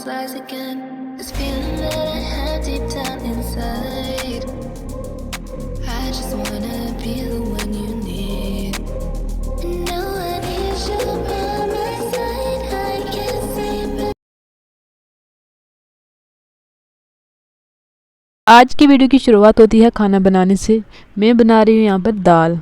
almost lies again. This feeling that I have deep down inside. I just wanna be the one you need. Now I need you by my side. I can't sleep. आज की video की शुरुआत होती है खाना बनाने से। मैं बना रही हूँ यहाँ पर दाल।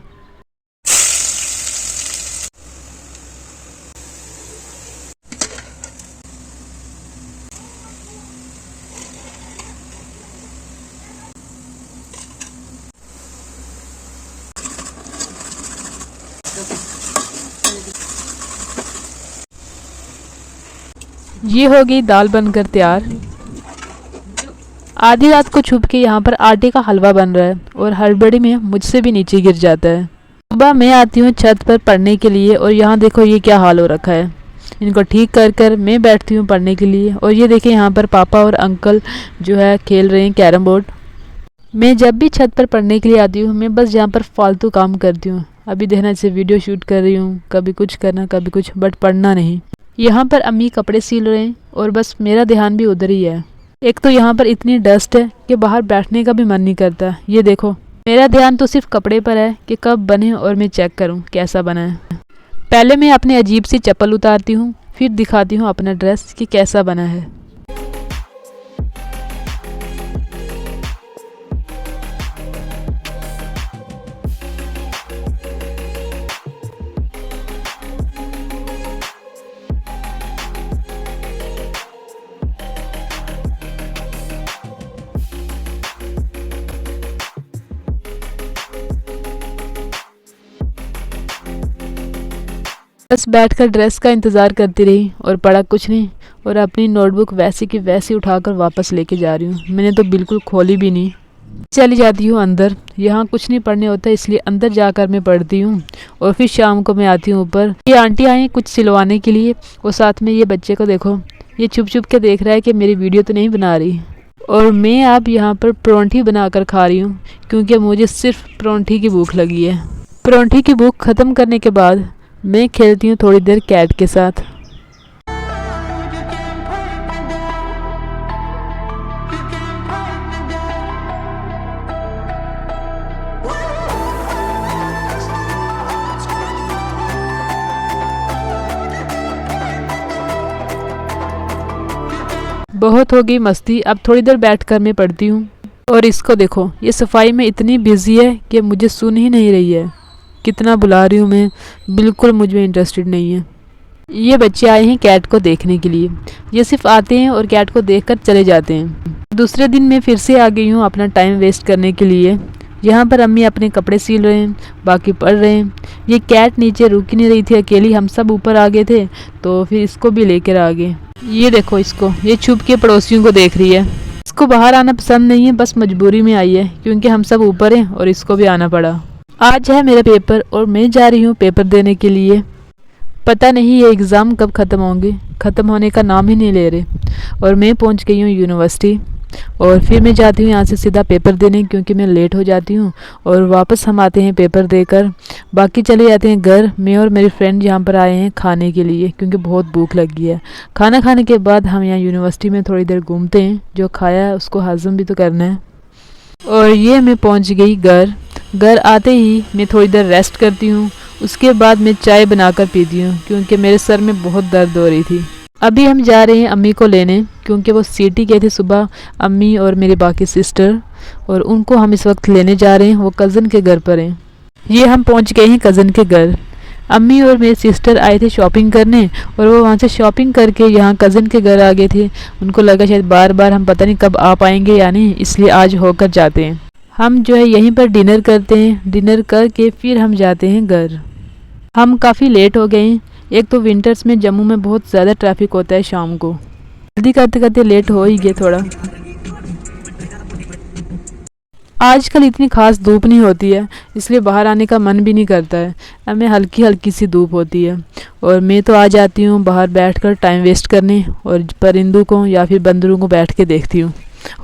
ये हो गई दाल बनकर तैयार। आधी रात को छुप के यहाँ पर आटे का हलवा बन रहा है और हड़बड़ी में मुझसे भी नीचे गिर जाता है। सुबह मैं आती हूँ छत पर पढ़ने के लिए और यहाँ देखो ये क्या हाल हो रखा है। इनको ठीक कर कर मैं बैठती हूँ पढ़ने के लिए और ये देखिए यहाँ पर पापा और अंकल जो है खेल रहे हैं कैरम बोर्ड। मैं जब भी छत पर पढ़ने के लिए आती हूँ मैं बस यहाँ पर फालतू काम करती हूँ। अभी देखना इसे वीडियो शूट कर रही हूँ, कभी कुछ करना कभी कुछ, बट पढ़ना नहीं। यहाँ पर अम्मी कपड़े सिल रहे हैं और बस मेरा ध्यान भी उधर ही है। एक तो यहाँ पर इतनी डस्ट है कि बाहर बैठने का भी मन नहीं करता। ये देखो मेरा ध्यान तो सिर्फ कपड़े पर है कि कब बने और मैं चेक करूँ कैसा बना है। पहले मैं अपनी अजीब सी चप्पल उतारती हूँ, फिर दिखाती हूँ अपना ड्रेस कि कैसा बना है। बस बैठकर ड्रेस का इंतज़ार करती रही और पढ़ा कुछ नहीं और अपनी नोटबुक वैसी की वैसी उठाकर वापस लेके जा रही हूँ। मैंने तो बिल्कुल खोली भी नहीं। चली जाती हूँ अंदर। यहाँ कुछ नहीं पढ़ने होता इसलिए अंदर जाकर मैं पढ़ती हूँ और फिर शाम को मैं आती हूँ ऊपर। ये आंटी आई कुछ सिलवाने के लिए और साथ में ये बच्चे को देखो, ये छुप छुप के देख रहा है कि मेरी वीडियो तो नहीं बना रही। और मैं अब यहाँ पर परोंठी बनाकर खा रही हूँ क्योंकि मुझे सिर्फ परोंठी की भूख लगी है। परोंठी की भूख ख़त्म करने के बाद मैं खेलती हूँ थोड़ी देर कैट के साथ। बहुत हो गई मस्ती, अब थोड़ी देर बैठकर मैं पढ़ती हूँ। और इसको देखो, ये सफाई में इतनी बिजी है कि मुझे सुन ही नहीं रही है। कितना बुला रही हूँ मैं, बिल्कुल मुझ में इंटरेस्टेड नहीं है। ये बच्चे आए हैं कैट को देखने के लिए। ये सिर्फ आते हैं और कैट को देखकर चले जाते हैं। दूसरे दिन मैं फिर से आ गई हूँ अपना टाइम वेस्ट करने के लिए। यहाँ पर अम्मी अपने कपड़े सिल रहे हैं, बाकी पढ़ रहे हैं। ये कैट नीचे रुक ही नहीं रही थी अकेली, हम सब ऊपर आ गए थे तो फिर इसको भी लेकर आ गए। ये देखो इसको, ये छुप के पड़ोसियों को देख रही है। इसको बाहर आना पसंद नहीं है, बस मजबूरी में आई है क्योंकि हम सब ऊपर हैं और इसको भी आना पड़ा। आज है मेरा पेपर और मैं जा रही हूँ पेपर देने के लिए। पता नहीं ये एग्ज़ाम कब ख़त्म होंगे, ख़त्म होने का नाम ही नहीं ले रहे। और मैं पहुँच गई हूँ यूनिवर्सिटी और फिर मैं जाती हूँ यहाँ से सीधा पेपर देने क्योंकि मैं लेट हो जाती हूँ। और वापस हम आते हैं पेपर देकर, बाकी चले जाते हैं घर। मैं और मेरे फ्रेंड यहाँ पर आए हैं खाने के लिए क्योंकि बहुत भूख लगी है। खाना खाने के बाद हम यहाँ यूनिवर्सिटी में थोड़ी देर घूमते हैं, जो खाया है उसको हज़म भी तो करना है। और ये मैं पहुँच गई घर। घर आते ही मैं थोड़ी देर रेस्ट करती हूँ, उसके बाद मैं चाय बनाकर पीती हूँ क्योंकि मेरे सर में बहुत दर्द हो रही थी। अभी हम जा रहे हैं अम्मी को लेने क्योंकि वो सिटी गए थे सुबह, अम्मी और मेरे बाकी सिस्टर, और उनको हम इस वक्त लेने जा रहे हैं। वो कज़न के घर पर हैं। ये हम पहुँच गए हैं कज़न के घर। अम्मी और मेरे सिस्टर आए थे शॉपिंग करने और वो वहाँ से शॉपिंग करके यहाँ कज़न के घर आ गए थे। उनको लगा शायद बार बार हम पता नहीं कब आ पाएंगे या नहीं, इसलिए आज होकर जाते हैं। हम जो है यहीं पर डिनर करते हैं, डिनर करके फिर हम जाते हैं घर। हम काफ़ी लेट हो गए हैं। एक तो विंटर्स में जम्मू में बहुत ज़्यादा ट्रैफिक होता है शाम को, जल्दी करते करते लेट हो ही गए थोड़ा। आजकल इतनी खास धूप नहीं होती है इसलिए बाहर आने का मन भी नहीं करता है। हमें हल्की हल्की सी धूप होती है और मैं तो आ जाती हूँ बाहर बैठकर टाइम वेस्ट करने और परिंदों को या फिर बंदरों को बैठ के देखती हूँ।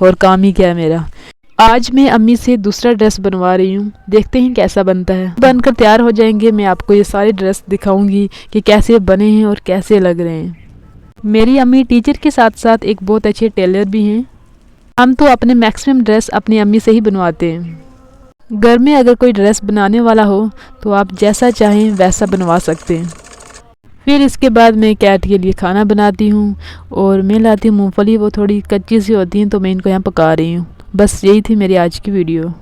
और काम ही क्या है मेरा। आज मैं अम्मी से दूसरा ड्रेस बनवा रही हूँ, देखते हैं कैसा बनता है। बनकर तैयार हो जाएंगे मैं आपको ये सारे ड्रेस दिखाऊंगी कि कैसे बने हैं और कैसे लग रहे हैं। मेरी अम्मी टीचर के साथ साथ एक बहुत अच्छे टेलर भी हैं। हम तो अपने मैक्सिमम ड्रेस अपनी अम्मी से ही बनवाते हैं। घर में अगर कोई ड्रेस बनाने वाला हो तो आप जैसा चाहें वैसा बनवा सकते हैं। फिर इसके बाद मैं कैट के लिए खाना बनाती हूँ और मैं लाती हूँ मूंगफली। वो थोड़ी कच्ची सी होती हैं तो मैं इनको यहाँ पका रही हूँ। बस यही थी मेरी आज की वीडियो।